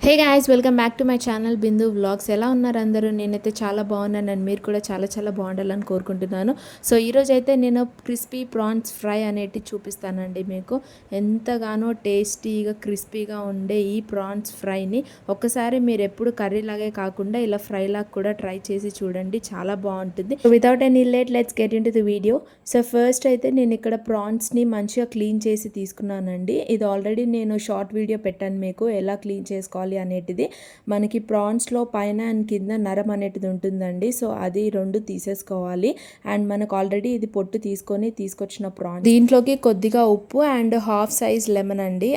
Hey guys, welcome back to my channel Bindu vlogs. ఎలా ఉన్నారు అందరూ? నేనైతే చాలా బాగున్నాను అండ్ మీరు కూడా చాలా చాలా బాగుండాలని కోరుకుంటున్నాను. సో ఈరోజు అయితే నేను క్రిస్పీ ప్రాన్స్ ఫ్రై అనేటి చూపిస్తానండి మీకు. ఎంతగానో టేస్టీగా క్రిస్పీగా ఉండే ఈ ప్రాన్స్ ఫ్రైని ఒక్కసారి మీరు ఎప్పుడు కర్రీలాగే కాకుండా ఇలా ఫ్రైలాగా కూడా ట్రై చేసి చూడండి, చాలా బాగుంటుంది. So without any late let's get in to the video. So first అయితే నేను ఇక్కడ ప్రాన్స్ని మంచిగా క్లీన్ చేసి తీసుకున్నానండి. ఇది ఆల్రెడీ నేను షార్ట్ వీడియో పెట్టాను మీకు, ఎలా క్లీన్ చేసుకోవాలి అనేటిది. మనకి ప్రాన్స్లో పైన అండ్ కింద నరం అనేటిది ఉంటుందండి. సో అది రెండు తీసేసుకోవాలి. అండ్ మనకు ఆల్రెడీ ఇది పొట్టు తీసుకొచ్చిన ప్రాన్స్, దీంట్లోకి కొద్దిగా ఉప్పు అండ్ హాఫ్ సైజ్ లెమన్ అండి,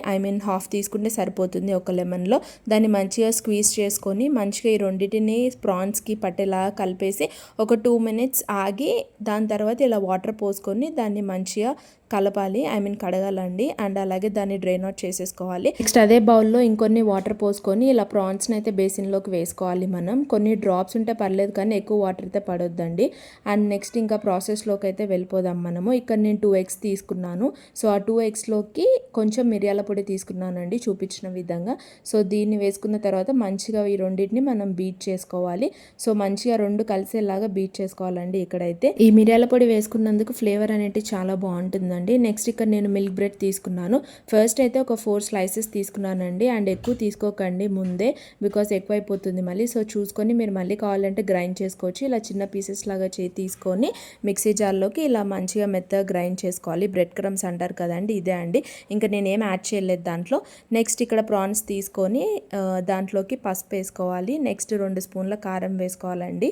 హాఫ్ తీసుకుంటే సరిపోతుంది ఒక లెమన్లో. దాన్ని మంచిగా స్క్వీజ్ చేసుకొని మంచిగా ఈ రెండింటిని ప్రాన్స్కి పట్టేలా కలిపేసి ఒక 2 minutes ఆగి దాని తర్వాత ఇలా వాటర్ పోసుకొని దాన్ని మంచిగా కలపాలి, కడగాలండి. అండ్ అలాగే దాన్ని డ్రైన్ అవుట్ చేసేసుకోవాలి. నెక్స్ట్ అదే బౌల్లో ఇంకొన్ని వాటర్ పోసుకొని ఇలా ప్రాన్స్ని అయితే బేసిన్లోకి వేసుకోవాలి. మనం కొన్ని డ్రాప్స్ ఉంటే పర్లేదు కానీ ఎక్కువ వాటర్ అయితే పడొద్దండి. అండ్ నెక్స్ట్ ఇంకా ప్రాసెస్లోకి అయితే వెళ్ళిపోదాం మనము. ఇక్కడ నేను 2 eggs తీసుకున్నాను. సో ఆ 2 eggsలోకి కొంచెం మిరియాల పొడి తీసుకున్నానండి చూపించిన విధంగా. సో దీన్ని వేసుకున్న తర్వాత మంచిగా ఈ రెండింటిని మనం బీట్ చేసుకోవాలి. సో మంచిగా రెండు కలిసేలాగా బీట్ చేసుకోవాలండి. ఇక్కడైతే ఈ మిరియాల పొడి వేసుకున్నందుకు ఫ్లేవర్ అనేది చాలా బాగుంటుంది. నెక్స్ట్ ఇక్కడ నేను మిల్క్ బ్రెడ్ తీసుకున్నాను. ఫస్ట్ అయితే ఒక 4 slices తీసుకున్నానండి. అండ్ ఎక్కువ తీసుకోకండి ముందే, బికాస్ ఎక్కువైపోతుంది మళ్ళీ. సో చూసుకొని మీరు మళ్ళీ కావాలంటే గ్రైండ్ చేసుకోవచ్చు. ఇలా చిన్న పీసెస్ లాగా తీసుకొని మిక్సీ జార్లోకి ఇలా మంచిగా మెత్తగా గ్రైండ్ చేసుకోవాలి. బ్రెడ్ క్రమ్స్ అంటారు కదండి, ఇదే అండి. ఇంకా నేనేం యాడ్ చేయలేదు దాంట్లో. నెక్స్ట్ ఇక్కడ ప్రాన్స్ తీసుకొని దాంట్లోకి పసుపు వేసుకోవాలి. నెక్స్ట్ 2 స్పూన్ల కారం వేసుకోవాలండి.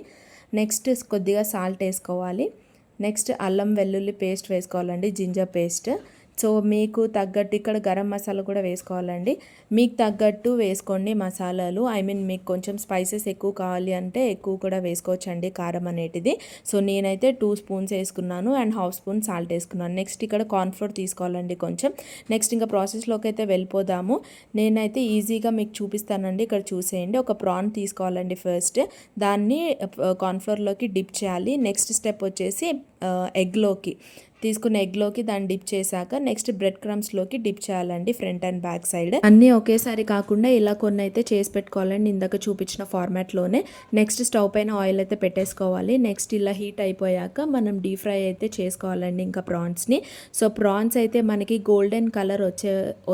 నెక్స్ట్ కొద్దిగా సాల్ట్ వేసుకోవాలి. నెక్స్ట్ అల్లం వెల్లుల్లి పేస్ట్ వేసుకోవాలండి, జింజర్ పేస్ట్. సో మీకు తగ్గట్టు ఇక్కడ గరం మసాలా కూడా వేసుకోవాలండి. మీకు తగ్గట్టు వేసుకోండి మసాలాలు. మీకు కొంచెం స్పైసెస్ ఎక్కువ కావాలి అంటే ఎక్కువ కూడా వేసుకోవచ్చండి కారం అనేటిది. సో నేనైతే 2 spoons వేసుకున్నాను అండ్ హాఫ్ స్పూన్ సాల్ట్ వేసుకున్నాను. నెక్స్ట్ ఇక్కడ కార్న్ఫ్లోర్ తీసుకోవాలండి కొంచెం. నెక్స్ట్ ఇంకా ప్రాసెస్లోకి అయితే వెళ్ళిపోదాము. నేనైతే ఈజీగా మీకు చూపిస్తానండి, ఇక్కడ చూసేయండి. ఒక ప్రాన్ తీసుకోవాలండి ఫస్ట్, దాన్ని కార్న్ఫ్లోర్లోకి డిప్ చేయాలి. నెక్స్ట్ స్టెప్ వచ్చేసి తీసుకున్న ఎగ్లోకి దాన్ని డిప్ చేశాక నెక్స్ట్ బ్రెడ్ క్రమ్స్లోకి డిప్ చేయాలండి, ఫ్రంట్ అండ్ బ్యాక్ సైడ్. అన్నీ ఒకేసారి కాకుండా ఇలా కొన్ని అయితే చేసి పెట్టుకోవాలండి ఇందాక చూపించిన ఫార్మాట్లోనే. నెక్స్ట్ స్టవ్ పైన ఆయిల్ అయితే పెట్టేసుకోవాలి. నెక్స్ట్ ఇలా హీట్ అయిపోయాక మనం డీప్ ఫ్రై అయితే చేసుకోవాలండి ఇంకా ప్రాన్స్ని. సో ప్రాన్స్ అయితే మనకి గోల్డెన్ కలర్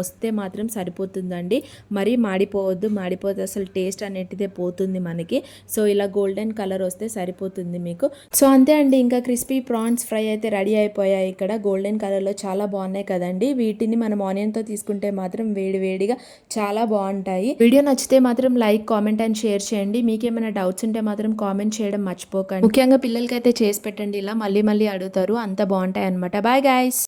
వస్తే మాత్రం సరిపోతుందండి, మరీ మాడిపోవద్దు. మాడిపోతే అసలు టేస్ట్ అనేటిదే పోతుంది మనకి. సో ఇలా గోల్డెన్ కలర్ వస్తే సరిపోతుంది మీకు. సో అంతే అండి, ఇంకా క్రిస్పీ ప్రాన్స్ ఫ్రై అయితే రెడీ అయిపోయాయి. ఇక్కడ గోల్డెన్ కలర్లో చాలా బాగున్నాయి కదండి. వీటిని మనం ఆనియన్తో తీసుకుంటే మాత్రం వేడివేడిగా చాలా బాగుంటాయి. వీడియో నచ్చితే మాత్రం లైక్, కామెంట్ అండ్ షేర్ చేయండి. మీకు ఏమైనా డౌట్స్ ఉంటే మాత్రం కామెంట్ చేయడం మర్చిపోకండి. ముఖ్యంగా పిల్లలకైతే చేసి పెట్టండి, ఇలా మళ్ళీ మళ్ళీ అడుగుతారు, అంత బాగుంటాయి అనమాట. Bye guys.